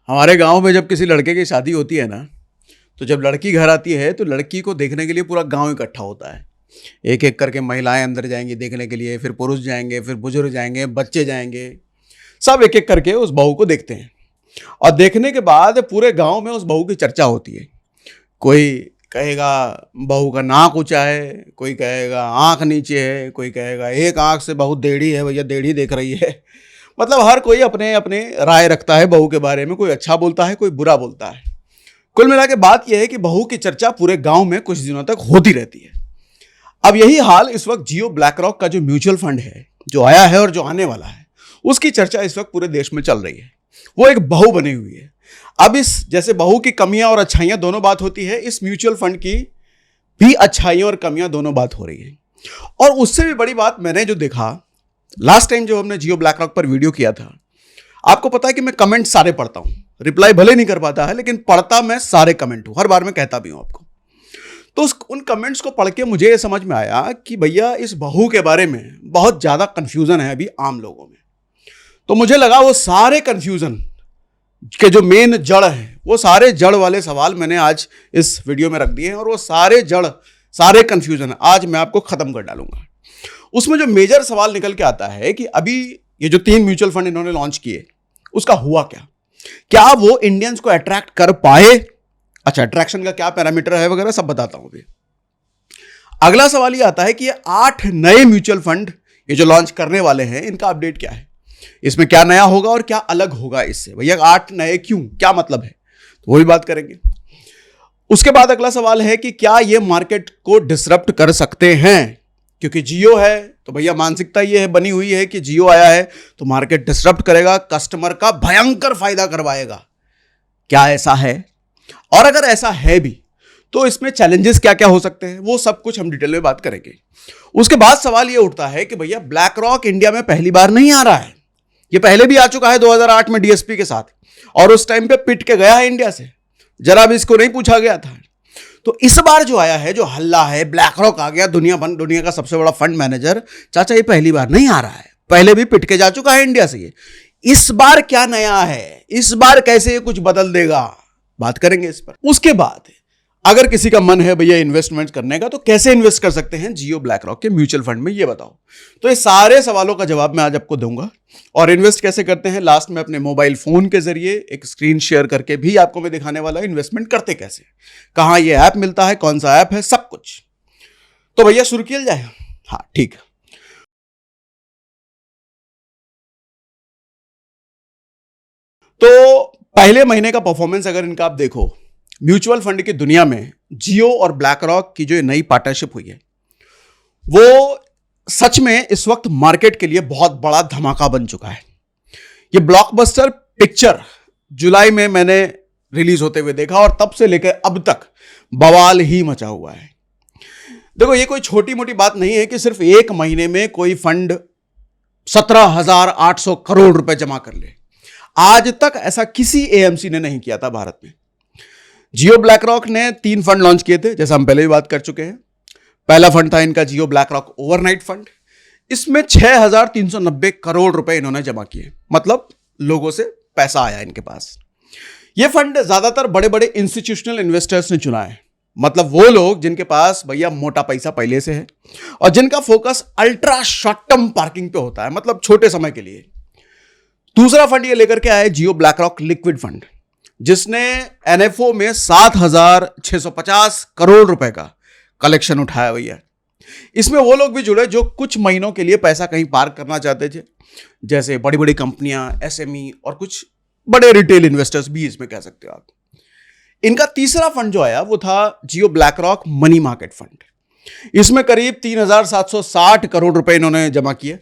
हमारे गांव में जब किसी लड़के की शादी होती है ना, तो जब लड़की घर आती है तो लड़की को देखने के लिए पूरा गांव इकट्ठा होता है। एक एक करके महिलाएं अंदर जाएंगी देखने के लिए, फिर पुरुष जाएंगे, फिर बुजुर्ग जाएंगे, बच्चे जाएंगे। सब एक एक करके उस बहू को देखते हैं और देखने के बाद पूरे गांव में उस बहू की चर्चा होती है। कोई कहेगा बहू का नाक ऊंचा है, कोई कहेगा आंख नीचे है, कोई कहेगा एक आंख से बहुत टेढ़ी है, भैया टेढ़ी देख रही है। मतलब हर कोई अपने अपने राय रखता है बहू के बारे में। कोई अच्छा बोलता है, कोई बुरा बोलता है। कुल मिला के बात यह है कि बहू की चर्चा पूरे गांव में कुछ दिनों तक होती रहती है। अब यही हाल इस वक्त जियो ब्लैक रॉक का जो म्यूचुअल फंड है, जो आया है और जो आने वाला है, उसकी चर्चा इस वक्त पूरे देश में चल रही है। वो एक बहू बनी हुई है। अब इस जैसे बहू की कमियां और अच्छाइयां दोनों बात होती है, इस म्यूचुअल फंड की भी अच्छाइयां और कमियां दोनों बात हो रही है। और उससे भी बड़ी बात मैंने जो देखा लास्ट टाइम जो हमने जियो ब्लैक रॉक पर वीडियो किया था, आपको पता है कि मैं कमेंट सारे पढ़ता हूं। रिप्लाई भले नहीं कर पाता है, लेकिन पढ़ता मैं सारे कमेंट हूं, हर बार मैं कहता भी हूं आपको। तो उन कमेंट्स को पढ़ के मुझे ये समझ में आया कि भैया इस बहू के बारे में बहुत ज़्यादा कन्फ्यूज़न है अभी आम लोगों में। तो मुझे लगा वो सारे कन्फ्यूज़न के जो मेन जड़ है, वो सारे जड़ वाले सवाल मैंने आज इस वीडियो में रख दिए हैं और वो सारे कन्फ्यूज़न आज मैं आपको ख़त्म कर डालूंगा। उसमें जो मेजर सवाल निकल के आता है कि अभी ये जो 3 म्यूचुअल फंड इन्होंने लॉन्च किए, उसका हुआ क्या वो इंडियंस को अट्रैक्ट कर पाए? अच्छा, अट्रैक्शन का क्या पैरामीटर है वगैरह सब बताता हूं अभी। अगला सवाल ये आता है कि ये 8 नए म्यूचुअल फंड ये जो लॉन्च करने वाले हैं, इनका अपडेट क्या है, इसमें क्या नया होगा और क्या अलग होगा इससे। भैया 8 नए क्यों, क्या मतलब है, तो वो भी बात करेंगे। उसके बाद अगला सवाल है कि क्या ये मार्केट को डिसरप्ट कर सकते हैं, क्योंकि जियो है तो भैया मानसिकता ये है बनी हुई है कि जियो आया है तो मार्केट डिसरप्ट करेगा, कस्टमर का भयंकर फायदा करवाएगा। क्या ऐसा है? और अगर ऐसा है भी तो इसमें चैलेंजेस क्या क्या हो सकते हैं, वो सब कुछ हम डिटेल में बात करेंगे। उसके बाद सवाल ये उठता है कि भैया ब्लैक रॉक इंडिया में पहली बार नहीं आ रहा है, ये पहले भी आ चुका है 2008 में डीएसपी के साथ, और उस टाइम पे पिट के गया है इंडिया से, जरा भी इसको नहीं पूछा गया था। तो इस बार जो आया है, जो हल्ला है, ब्लैक रॉक आ गया, दुनिया का सबसे बड़ा फंड मैनेजर, चाचा ये पहली बार नहीं आ रहा है, पहले भी पिट के जा चुका है इंडिया से। ये इस बार क्या नया है, इस बार कैसे ये कुछ बदल देगा, बात करेंगे इस पर। उसके बाद अगर किसी का मन है भैया इन्वेस्टमेंट करने का, तो कैसे इन्वेस्ट कर सकते हैं जियो ब्लैक रॉक के म्यूचुअल फंड में, ये बताओ। तो ये सारे सवालों का जवाब मैं आज आपको दूंगा। और इन्वेस्ट कैसे करते हैं, लास्ट में अपने मोबाइल फोन के जरिए एक स्क्रीन शेयर करके भी आपको मैं दिखाने वाला हूं इन्वेस्टमेंट करते कैसे, कहां ये ऐप मिलता है, कौन सा ऐप है, सब कुछ। तो भैया शुरू किया जाए? हाँ ठीक है। तो पहले महीने का परफॉर्मेंस अगर इनका आप देखो, म्यूचुअल फंड की दुनिया में जियो और ब्लैक रॉक की जो नई पार्टनरशिप हुई है, वो सच में इस वक्त मार्केट के लिए बहुत बड़ा धमाका बन चुका है। ये ब्लॉकबस्टर पिक्चर जुलाई में मैंने रिलीज होते हुए देखा और तब से लेकर अब तक बवाल ही मचा हुआ है। देखो ये कोई छोटी मोटी बात नहीं है कि सिर्फ एक महीने में कोई फंड 17,800 करोड़ रुपए जमा कर ले। आज तक ऐसा किसी एएमसी ने नहीं किया था भारत में। जियो ब्लैक रॉक ने 3 फंड लॉन्च किए थे, जैसा हम पहले भी बात कर चुके हैं। पहला फंड था इनका जियो ब्लैक रॉक ओवरनाइट फंड। इसमें 6,390 करोड़ रुपए इन्होंने जमा किए, मतलब लोगों से पैसा आया इनके पास। यह फंड ज्यादातर बड़े बड़े इंस्टीट्यूशनल इन्वेस्टर्स ने चुना है, मतलब वो लोग जिनके पास भैया मोटा पैसा पहले से है और जिनका focus ultra short term parking पे होता है, मतलब छोटे समय के लिए। दूसरा फंड ये लेकर के आया जियो ब्लैक रॉक लिक्विड फंड, जिसने एनएफओ में 7,650 करोड़ रुपए का कलेक्शन उठाया भैया। इसमें वो लोग भी जुड़े जो कुछ महीनों के लिए पैसा कहीं पार्क करना चाहते थे, जैसे बड़ी बड़ी कंपनियां, एसएमई और कुछ बड़े रिटेल इन्वेस्टर्स भी इसमें कह सकते हो आप। इनका तीसरा फंड जो आया वो था Jio BlackRock money market fund. इसमें करीब 3,760 करोड़ रुपए इन्होंने जमा किए।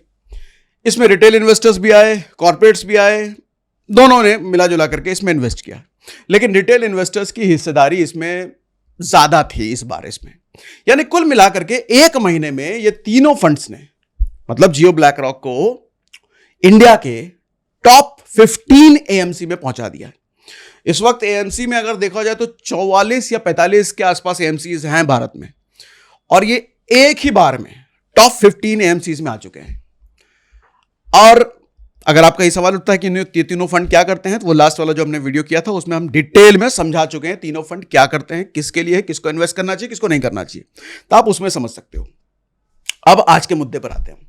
इसमें रिटेल इन्वेस्टर्स भी आए, कॉर्पोरेट्स भी आए, दोनों ने मिला जुला करके इसमें इन्वेस्ट किया। लेकिन रिटेल इन्वेस्टर्स की हिस्सेदारी इसमें ज्यादा थी इस बार इसमें। यानी कुल मिलाकर के एक महीने में ये तीनों फंड्स ने, मतलब जियो ब्लैक रॉक को इंडिया के टॉप 15 एएमसी में पहुंचा दिया। इस वक्त एएमसी में अगर देखा जाए तो 44 या 45 के आसपास एएमसीज हैं भारत में, और ये एक ही बार में टॉप 15 एएमसीज में आ चुके हैं। और अगर आपका ये सवाल उठता है कि ये तीनों फंड क्या करते हैं, तो वो लास्ट वाला जो हमने वीडियो किया था उसमें हम डिटेल में समझा चुके हैं तीनों फंड क्या करते हैं, किसके लिए है, किसको इन्वेस्ट करना चाहिए, किसको नहीं करना चाहिए, तो आप उसमें समझ सकते हो। अब आज के मुद्दे पर आते हैं।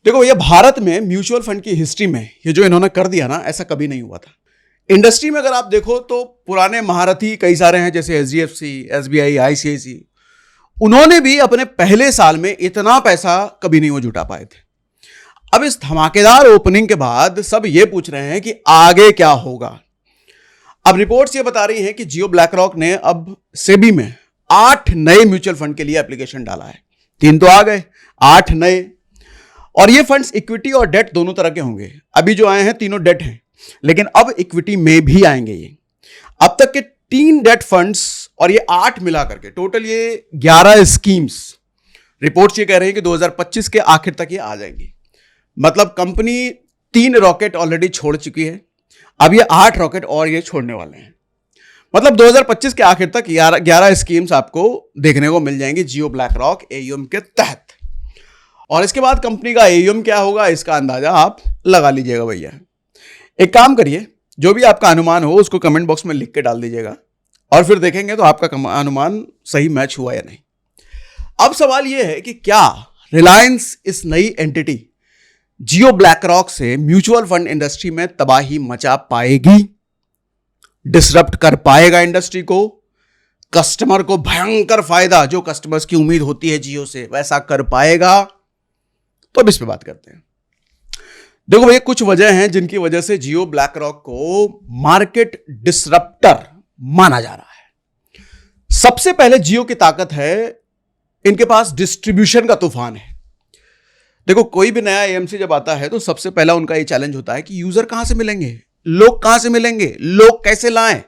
देखो भैया, भारत में म्यूचुअल फंड की हिस्ट्री में ये जो इन्होंने कर दिया ना, ऐसा कभी नहीं हुआ था। इंडस्ट्री में अगर आप देखो तो पुराने महारथी कई सारे हैं, जैसे HDFC, SBI, ICICI, उन्होंने भी अपने पहले साल में इतना पैसा कभी नहीं वो जुटा पाए थे। अब इस धमाकेदार ओपनिंग के बाद सब ये पूछ रहे हैं कि आगे क्या होगा। अब रिपोर्ट्स ये बता रही हैं कि जियो ब्लैकरॉक ने अब सेबी में 8 नए म्यूचुअल फंड के लिए एप्लीकेशन डाला है। 3 तो आ गए, 8 नए, और ये फंड्स इक्विटी और डेट दोनों तरह के होंगे। अभी जो आए हैं तीनों डेट हैं, लेकिन अब इक्विटी में भी आएंगे ये। अब तक के 3 डेट फंड्स और ये 8 मिला करके टोटल ये 11 स्कीम्स, रिपोर्ट्स ये कह रही है कि 2025 के आखिर तक ये आ जाएंगी। मतलब कंपनी 3 रॉकेट ऑलरेडी छोड़ चुकी है, अब ये 8 रॉकेट और ये छोड़ने वाले हैं। मतलब 2025 के आखिर तक 11 स्कीम्स आपको देखने को मिल जाएंगी जियो ब्लैकरॉक AUM के तहत। और इसके बाद कंपनी का AUM क्या होगा, इसका अंदाजा आप लगा लीजिएगा भैया। एक काम करिए, जो भी आपका अनुमान हो उसको कमेंट बॉक्स में लिख के डाल दीजिएगा, और फिर देखेंगे तो आपका अनुमान सही मैच हुआ या नहीं। अब सवाल यह है कि क्या रिलायंस इस नई एंटिटी जियो ब्लैकरॉक से म्यूचुअल फंड इंडस्ट्री में तबाही मचा पाएगी, डिसरप्ट कर पाएगा इंडस्ट्री को, कस्टमर को भयंकर फायदा जो कस्टमर्स की उम्मीद होती है जियो से वैसा कर पाएगा? तो अब इस पे बात करते हैं। देखो भैया, कुछ वजह हैं जिनकी वजह से जियो ब्लैकरॉक को मार्केट डिसरप्टर माना जा रहा है। सबसे पहले जियो की ताकत है, इनके पास डिस्ट्रीब्यूशन का तूफान है। देखो, कोई भी नया AMC जब आता है तो सबसे पहला उनका ये चैलेंज होता है कि यूजर कहां से मिलेंगे, लोग कहां से मिलेंगे, लोग कैसे लाएं।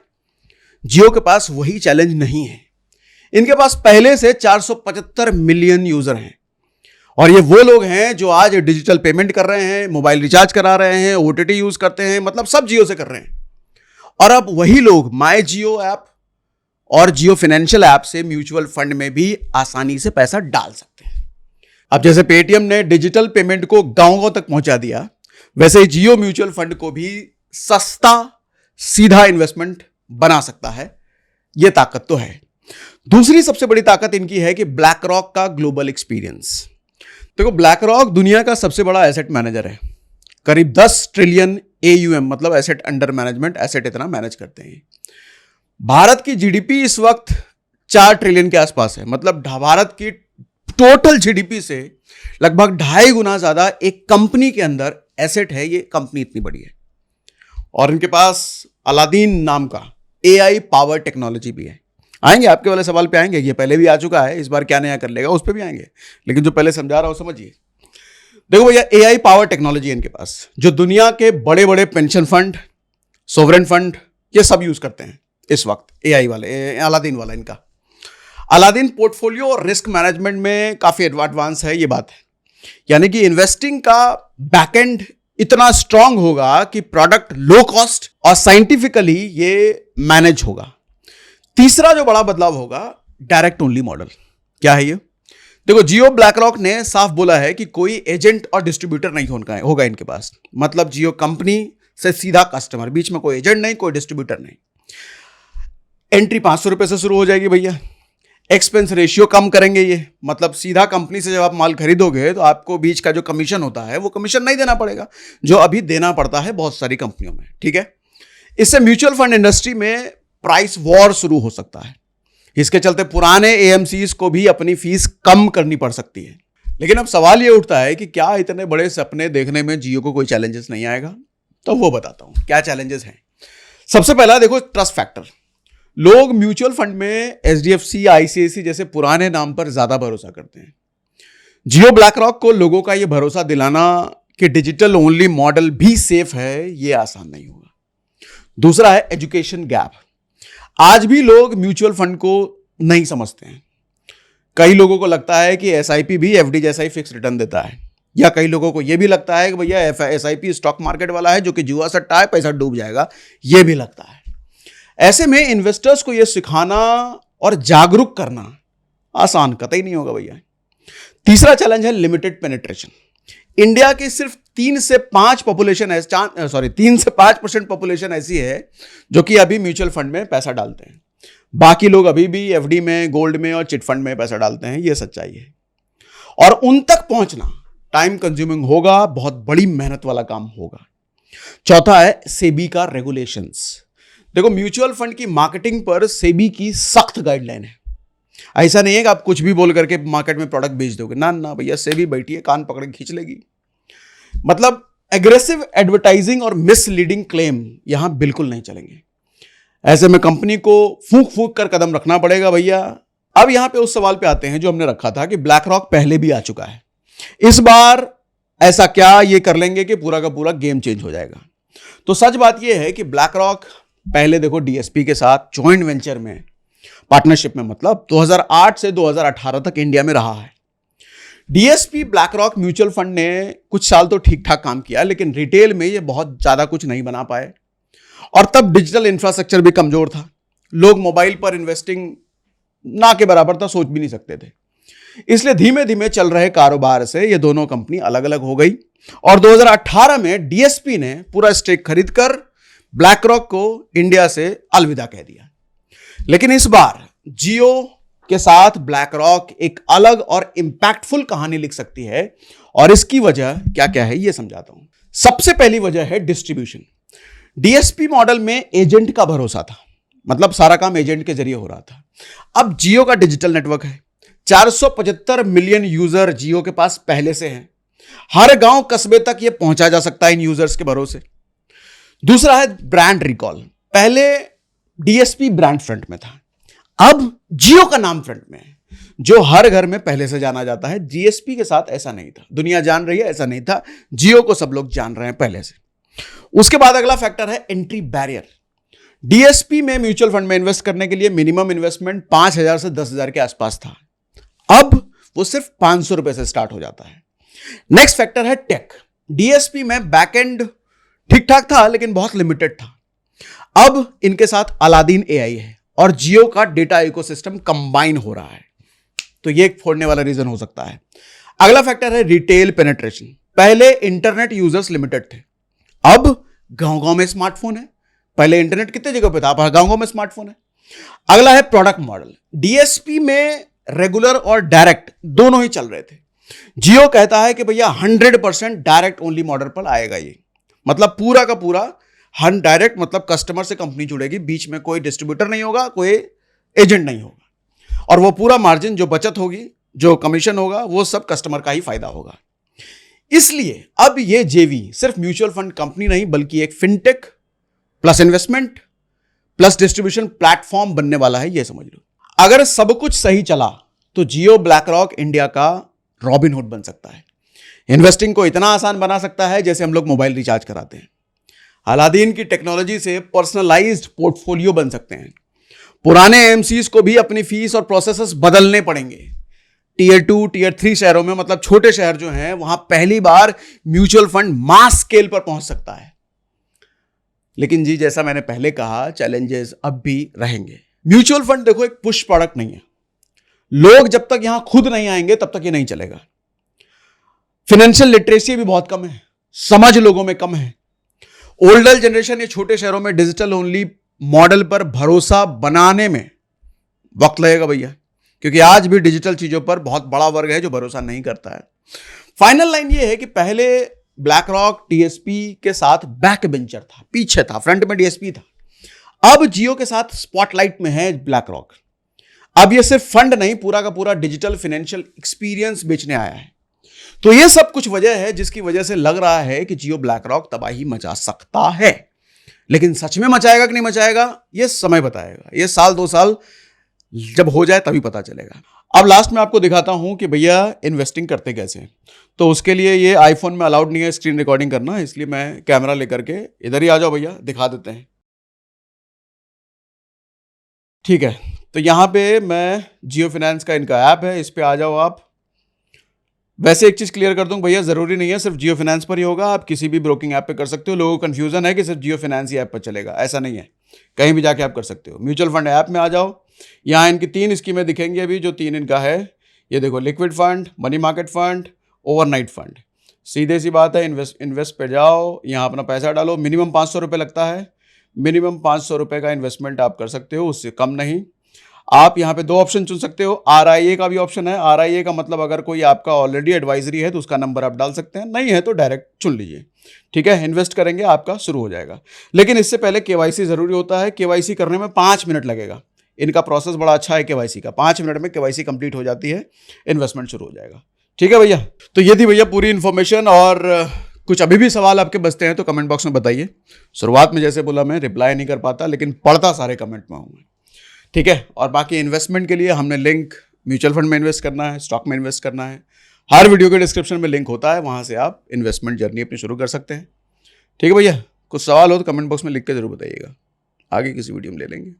जियो के पास वही चैलेंज नहीं है। इनके पास पहले से 475 मिलियन यूजर हैं, और ये वो लोग हैं जो आज डिजिटल पेमेंट कर रहे हैं, मोबाइल रिचार्ज करा रहे हैं, OTT यूज करते हैं, मतलब सब जियो से कर रहे हैं। और अब वही लोग माई जियो ऐप और जियो फाइनेंशियल ऐप से म्यूचुअल फंड में भी आसानी से पैसा डाल सकते हैं। अब जैसे पेटीएम ने डिजिटल पेमेंट को गांव तक पहुंचा दिया, वैसे ही जियो म्यूचुअल फंड को भी सस्ता सीधा इन्वेस्टमेंट बना सकता है। यह ताकत तो है। दूसरी सबसे बड़ी ताकत इनकी है कि ब्लैकरॉक का ग्लोबल एक्सपीरियंस। देखो, ब्लैकरॉक दुनिया का सबसे बड़ा एसेट मैनेजर है। करीब 10 ट्रिलियन AUM, मतलब एसेट अंडर मैनेजमेंट, एसेट इतना मैनेज करते हैं। भारत की GDP इस वक्त 4 ट्रिलियन के आसपास है। मतलब भारत की टोटल GDP से लगभग 2.5 गुना ज्यादा एक कंपनी के अंदर एसेट है। ये कंपनी इतनी बड़ी है। और इनके पास अलादीन नाम का AI पावर टेक्नोलॉजी भी है। आएंगे आपके वाले सवाल पे आएंगे, ये पहले भी आ चुका है, इस बार क्या नया कर लेगा उस पर भी आएंगे, लेकिन जो पहले समझा रहा हूं समझिए। देखो भैया, AI पावर टेक्नोलॉजी इनके पास, जो दुनिया के बड़े बड़े पेंशन फंड, सोवरेन फंड, ये सब यूज करते हैं इस वक्त। AI वाले, अलादीन वाला इनका। अलादीन पोर्टफोलियो और रिस्क मैनेजमेंट में काफी एडवांस है, ये बात है। यानी कि इन्वेस्टिंग का बैकएंड इतना स्ट्रांग होगा कि प्रोडक्ट लो कॉस्ट और साइंटिफिकली ये मैनेज होगा। तीसरा जो बड़ा बदलाव होगा, डायरेक्ट ओनली मॉडल। क्या है ये? देखो, जियो ब्लैकरॉक ने साफ बोला है कि कोई एजेंट और डिस्ट्रीब्यूटर नहीं होगा इनके पास। मतलब जियो कंपनी से सीधा कस्टमर, बीच में कोई एजेंट नहीं, कोई डिस्ट्रीब्यूटर नहीं। एंट्री 500 रुपए से शुरू हो जाएगी भैया। एक्सपेंस रेशियो कम करेंगे ये, मतलब सीधा कंपनी से जब आप माल खरीदोगे तो आपको बीच का जो कमीशन होता है वो कमीशन नहीं देना पड़ेगा, जो अभी देना पड़ता है बहुत सारी कंपनियों में। ठीक है, इससे म्यूचुअल फंड इंडस्ट्री में प्राइस वॉर शुरू हो सकता है। इसके चलते पुराने AMCs को भी अपनी फीस कम करनी पड़ सकती है। लेकिन अब सवाल यह उठता है कि क्या इतने बड़े सपने देखने में जियो को कोई चैलेंजेस नहीं आएगा? तो वो बताता हूं क्या चैलेंजेस हैं। सबसे पहला देखो, ट्रस्ट फैक्टर। लोग म्यूचुअल फंड में HDFC, ICICI जैसे पुराने नाम पर ज्यादा भरोसा करते हैं। जियो ब्लैकरॉक को लोगों का यह भरोसा दिलाना कि डिजिटल ओनली मॉडल भी सेफ है, यह आसान नहीं होगा। दूसरा है एजुकेशन गैप। आज भी लोग म्यूचुअल फंड को नहीं समझते हैं। कई लोगों को लगता है कि SIP भी FD जैसा ही फिक्स रिटर्न देता है, या कई लोगों को यह भी लगता है कि भैया SIP स्टॉक मार्केट वाला है जो कि जुआ सट्टा है, पैसा डूब जाएगा, यह भी लगता है। ऐसे में इन्वेस्टर्स को यह सिखाना और जागरूक करना आसान कतई नहीं होगा भैया। तीसरा चैलेंज है लिमिटेड पेनिट्रेशन। इंडिया के सिर्फ 3 से 5% पॉपुलेशन ऐसी है जो कि अभी म्यूचुअल फंड में पैसा डालते हैं। बाकी लोग अभी भी एफडी में, गोल्ड में और चिट फंड में पैसा डालते हैं। ये सच्चाई है और उन तक पहुंचना टाइम कंज्यूमिंग होगा, बहुत बड़ी मेहनत वाला काम होगा। चौथा है सेबी का रेगुलेशंस। देखो, म्यूचुअल फंड की मार्केटिंग पर सेबी की सख्त गाइडलाइन है। ऐसा नहीं है कि आप कुछ भी बोल करके मार्केट में प्रोडक्ट बेच दोगे, ना ना भैया, सेबी बैठी है, कान पकड़ के खींच लेगी। मतलब एग्रेसिव एडवर्टाइजिंग और मिसलीडिंग क्लेम यहां बिल्कुल नहीं चलेंगे। ऐसे में कंपनी को फूंक फूंक कर कदम रखना पड़ेगा भैया। अब यहां पे उस सवाल पे आते हैं जो हमने रखा था कि ब्लैक रॉक पहले भी आ चुका है, इस बार ऐसा क्या ये कर लेंगे कि पूरा का पूरा गेम चेंज हो जाएगा। तो सच बात यह है कि ब्लैक रॉक पहले देखो डीएसपी के साथ जॉइंट वेंचर में, पार्टनरशिप में, मतलब 2008 से 2018 तक इंडिया में रहा है। DSP black rock mutual fund ने कुछ साल तो ठीक ठाक काम किया, लेकिन रिटेल में ये बहुत ज्यादा कुछ नहीं बना पाए और तब डिजिटल इंफ्रास्ट्रक्चर भी कमजोर था। लोग मोबाइल पर इन्वेस्टिंग ना के बराबर था, सोच भी नहीं सकते थे। इसलिए धीमे धीमे चल रहे कारोबार से ये दोनों कंपनी अलग अलग हो गई और 2018 में डीएसपी ने पूरा स्टेक खरीदकर ब्लैक रॉक को इंडिया से अलविदा कह दिया। लेकिन इस बार जियो के साथ ब्लैक रॉक एक अलग और इंपैक्टफुल कहानी लिख सकती है और इसकी वजह क्या क्या है ये समझाता हूं। सबसे पहली वजह है डिस्ट्रीब्यूशन। डीएसपी मॉडल में एजेंट का भरोसा था, मतलब सारा काम एजेंट के जरिए हो रहा था। अब जियो का डिजिटल नेटवर्क है, 475 मिलियन यूजर जियो के पास पहले से हैं। हर गांव कस्बे तक यह पहुंचा जा सकता है इन यूजर्स के भरोसे। दूसरा है ब्रांड रिकॉल। पहले डीएसपी ब्रांड फ्रंट में था, अब जियो का नाम फ्रंट में है, जो हर घर में पहले से जाना जाता है। डीएसपी के साथ ऐसा नहीं था, दुनिया जान रही है ऐसा नहीं था, जियो को सब लोग जान रहे हैं पहले से। उसके बाद अगला फैक्टर है एंट्री बैरियर। डीएसपी में म्यूचुअल फंड में इन्वेस्ट करने के लिए मिनिमम इन्वेस्टमेंट 5,000 से 10,000 के आसपास था, अब वो सिर्फ 500 रुपए से स्टार्ट हो जाता है। नेक्स्ट फैक्टर है टेक। डीएसपी में बैकएंड ठीक ठाक था लेकिन बहुत लिमिटेड था, अब इनके साथ अलादीन एआई है और जियो का डेटा इकोसिस्टम कंबाइन हो रहा है, तो ये एक फोड़ने वाला रीजन हो सकता है। अगला फैक्टर है रिटेल पेनिट्रेशन। पहले इंटरनेट यूजर्स लिमिटेड थे, अब गांव गांव में स्मार्टफोन है। पहले इंटरनेट कितने जगह पे था, अब गांव गांव में स्मार्टफोन है। अगला है प्रोडक्ट मॉडल। डीएसपी में रेगुलर और डायरेक्ट दोनों ही चल रहे थे। जियो कहता है कि भैया 100% डायरेक्ट ओनली मॉडल पर आएगा ये, मतलब पूरा का पूरा डायरेक्ट, मतलब कस्टमर से कंपनी जुड़ेगी, बीच में कोई डिस्ट्रीब्यूटर नहीं होगा, कोई एजेंट नहीं होगा और वो पूरा मार्जिन जो बचत होगी, जो कमीशन होगा, वो सब कस्टमर का ही फायदा होगा। इसलिए अब ये जेवी सिर्फ म्यूचुअल फंड कंपनी नहीं बल्कि एक fintech plus investment plus distribution platform बनने वाला है, ये समझ लो। अगर सब कुछ सही चला तो जियो ब्लैक रॉक इंडिया का रॉबिनहुड बन सकता है। इन्वेस्टिंग को इतना आसान बना सकता है जैसे हम लोग मोबाइल रिचार्ज कराते हैं। अलादीन की टेक्नोलॉजी से पर्सनलाइज्ड पोर्टफोलियो बन सकते हैं। पुराने एमसीज को भी अपनी फीस और प्रोसेसेस बदलने पड़ेंगे। टीयर 2, टीयर 3 शहरों में, मतलब छोटे शहर जो हैं, वहां पहली बार म्यूचुअल फंड मास स्केल पर पहुंच सकता है। लेकिन जी, जैसा मैंने पहले कहा, चैलेंजेस अब भी रहेंगे। म्यूचुअल फंड देखो एक पुश प्रोडक्ट नहीं है। लोग जब तक यहां खुद नहीं आएंगे तब तक ये नहीं चलेगा। फाइनेंशियल लिटरेसी भी बहुत कम है, समझ लोगों में कम है। ओल्डर जनरेशन ये छोटे शहरों में डिजिटल ओनली मॉडल पर भरोसा बनाने में वक्त लगेगा भैया, क्योंकि आज भी डिजिटल चीजों पर बहुत बड़ा वर्ग है जो भरोसा नहीं करता है। फाइनल लाइन ये है कि पहले ब्लैक रॉक डीएसपी के साथ बैक बेंचर था, पीछे था, फ्रंट में डीएसपी था। अब जियो के साथ स्पॉटलाइट में है ब्लैक रॉक। अब ये सिर्फ फंड नहीं, पूरा का पूरा डिजिटल फाइनेंशियल एक्सपीरियंस बेचने आया है। तो ये सब कुछ वजह है जिसकी वजह से लग रहा है कि जियो ब्लैक रॉक तबाही मचा सकता है। लेकिन सच में मचाएगा कि नहीं मचाएगा ये समय बताएगा। ये साल 2 साल जब हो जाए तभी पता चलेगा। अब लास्ट में आपको दिखाता हूं कि भैया इन्वेस्टिंग करते कैसे। तो उसके लिए ये आईफोन में अलाउड नहीं है स्क्रीन रिकॉर्डिंग करना, इसलिए मैं कैमरा लेकर के इधर ही आ जाओ भैया, दिखा देते हैं। ठीक है, तो यहां पे मैं जियो फाइनेंस का इनका ऐप है, इस पे आ जाओ आप। वैसे एक चीज क्लियर कर दूं भैया, जरूरी नहीं है सिर्फ जियो फाइनेंस पर ही होगा, आप किसी भी ब्रोकिंग ऐप पे कर सकते हो। लोगों को कंफ्यूजन है कि सिर्फ जियो फाइनेंस ही ऐप पर चलेगा, ऐसा नहीं है, कहीं भी जाके आप कर सकते हो। म्यूचुअल फंड ऐप में आ जाओ, यहाँ इनकी 3 स्कीमें दिखेंगी अभी, जो 3 इनका है। ये देखो, liquid fund, money market fund, overnight fund. सीधे सी बात है, इन्वेस्ट पे जाओ, यहाँ अपना पैसा डालो। मिनिमम 500 रुपये लगता है, मिनिमम 500 रुपये का इन्वेस्टमेंट आप कर सकते हो, उससे कम नहीं। आप यहाँ पे 2 ऑप्शन चुन सकते हो, RIA का भी ऑप्शन है। RIA का मतलब अगर कोई आपका ऑलरेडी एडवाइजरी है तो उसका नंबर आप डाल सकते हैं, नहीं है तो डायरेक्ट चुन लीजिए, ठीक है। इन्वेस्ट करेंगे आपका शुरू हो जाएगा, लेकिन इससे पहले KYC जरूरी होता है। KYC करने में 5 मिनट लगेगा। इनका प्रोसेस बड़ा अच्छा है KYC का, 5 मिनट में KYC कंप्लीट हो जाती है, इन्वेस्टमेंट शुरू हो जाएगा, ठीक है भैया। तो ये थी भैया पूरी इन्फॉर्मेशन, और कुछ अभी भी सवाल आपके बचते हैं तो कमेंट बॉक्स में बताइए। शुरुआत में जैसे बोला, मैं रिप्लाई नहीं कर पाता, लेकिन पढ़ता सारे कमेंट में हूँ, ठीक है। और बाकी इन्वेस्टमेंट के लिए हमने लिंक, म्यूचुअल फंड में इन्वेस्ट करना है, स्टॉक में इन्वेस्ट करना है, हर वीडियो के डिस्क्रिप्शन में लिंक होता है, वहाँ से आप इन्वेस्टमेंट जर्नी अपनी शुरू कर सकते हैं, ठीक है भैया। कुछ सवाल हो तो कमेंट बॉक्स में लिख के जरूर बताइएगा, आगे किसी वीडियो में ले लेंगे।